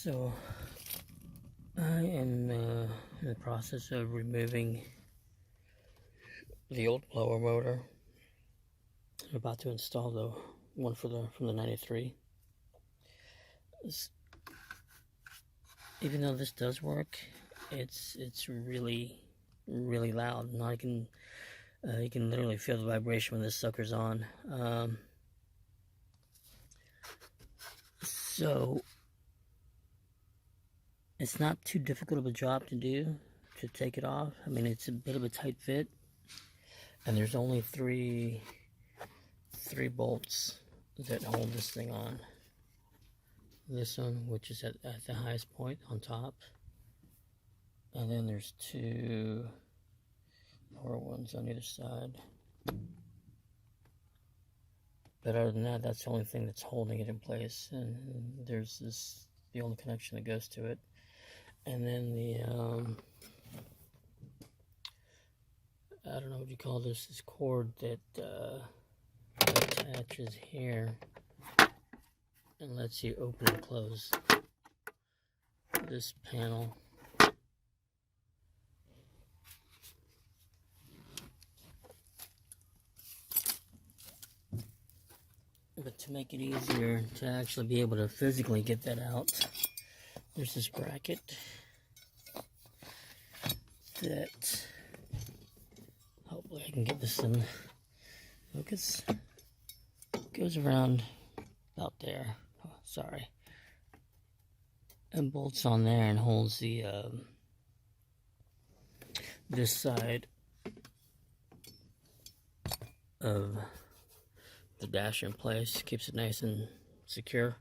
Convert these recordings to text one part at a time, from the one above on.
So I am in the process of removing the old blower motor. I'm about to install the one from the 93. Even though this does work, it's really loud. Now you can literally feel the vibration when this sucker's on. So it's not too difficult of a job to do, to take it off. I mean, it's a bit of a tight fit, and there's only three bolts that hold this thing on. This one, which is at the highest point on top, and then there's two lower ones on either side. But other than that, that's the only thing that's holding it in place. And there's the only connection that goes to it. And then the I don't know what you call this cord that attaches here and lets you open and close this panel. But to make it easier to actually be able to physically get that out, there's this bracket that, hopefully I can get this in focus, goes around about there, oh, sorry, and bolts on there and holds the this side of the dash in place, keeps it nice and secure.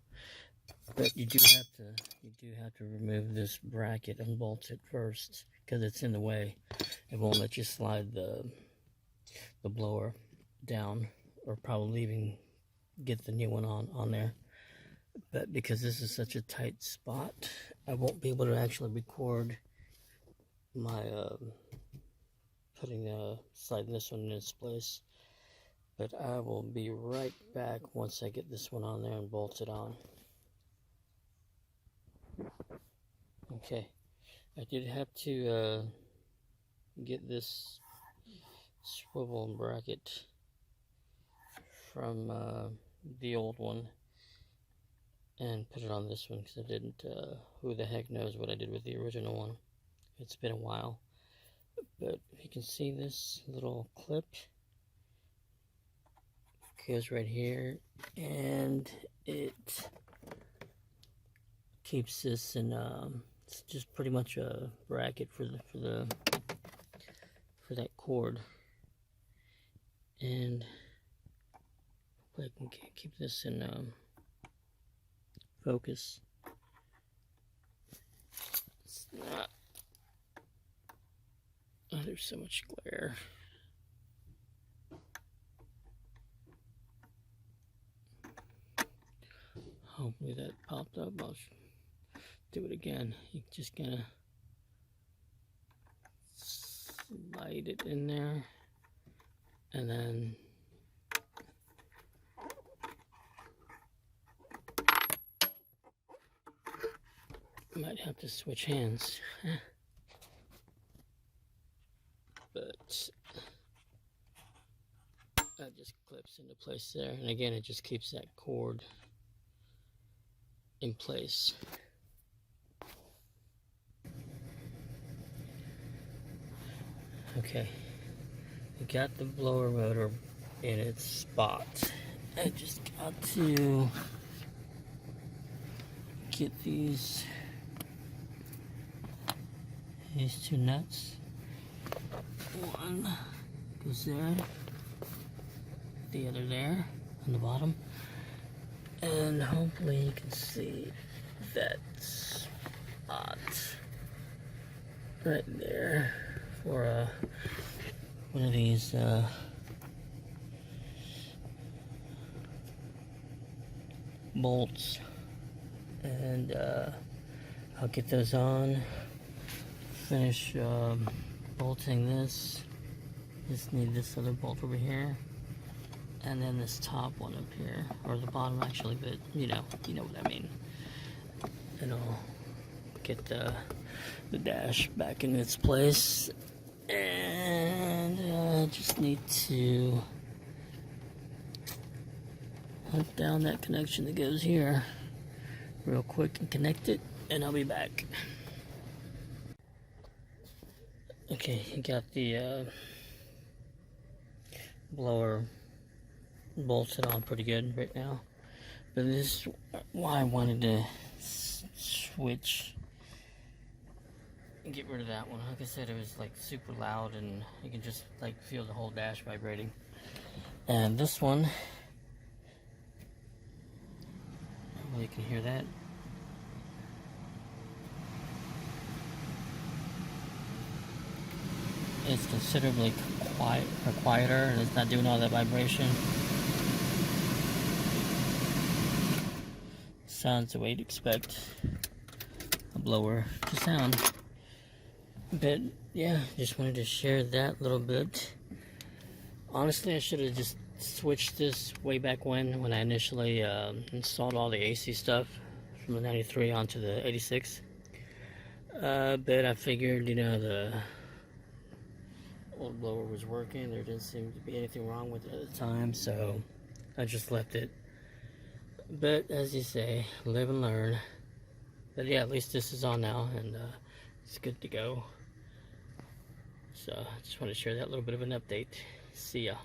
But you do have to remove this bracket and bolt it first, because it's in the way. It won't let you slide the blower down, or probably even get the new one on there. But because this is such a tight spot, I won't be able to actually record my sliding this one in its place. But I will be right back once I get this one on there and bolt it on. Okay, I did have to get this swivel bracket from the old one and put it on this one, because I didn't, who the heck knows what I did with the original one. It's been a while. But if you can see this little clip, goes right here, and it keeps this in it's just pretty much a bracket for that cord, and I can keep this in focus. It's not, oh, there's so much glare. Hopefully that popped up. I'll do it again. You just gotta slide it in there, and then might have to switch hands. But that just clips into place there, and again it just keeps that cord in place. Okay, we got the blower motor in its spot. I just got to get these two nuts. One goes there, the other there on the bottom. And hopefully you can see that spot right there for one of these bolts. And I'll get those on, finish bolting this. Just need this other bolt over here, and then this top one up here, or the bottom actually, but you know what I mean. and I'll get the dash back in its place. And I just need to hunt down that connection that goes here real quick and connect it, and I'll be back. Okay, you got the blower bolted on pretty good right now, but this is why I wanted to switch and get rid of that one. Like I said, it was like super loud, and you can just like feel the whole dash vibrating. And this one, well, you can hear that. It's considerably quieter, and it's not doing all that vibration. Sounds the way you'd expect a blower to sound. But yeah, just wanted to share that little bit. Honestly, I should have just switched this way back when I initially installed all the AC stuff from the 93 onto the 86. But I figured, you know, the old blower was working. There didn't seem to be anything wrong with it at the time, so I just left it. But as you say, live and learn. But yeah, at least this is on now, and it's good to go. So I just want to share that little bit of an update. See ya.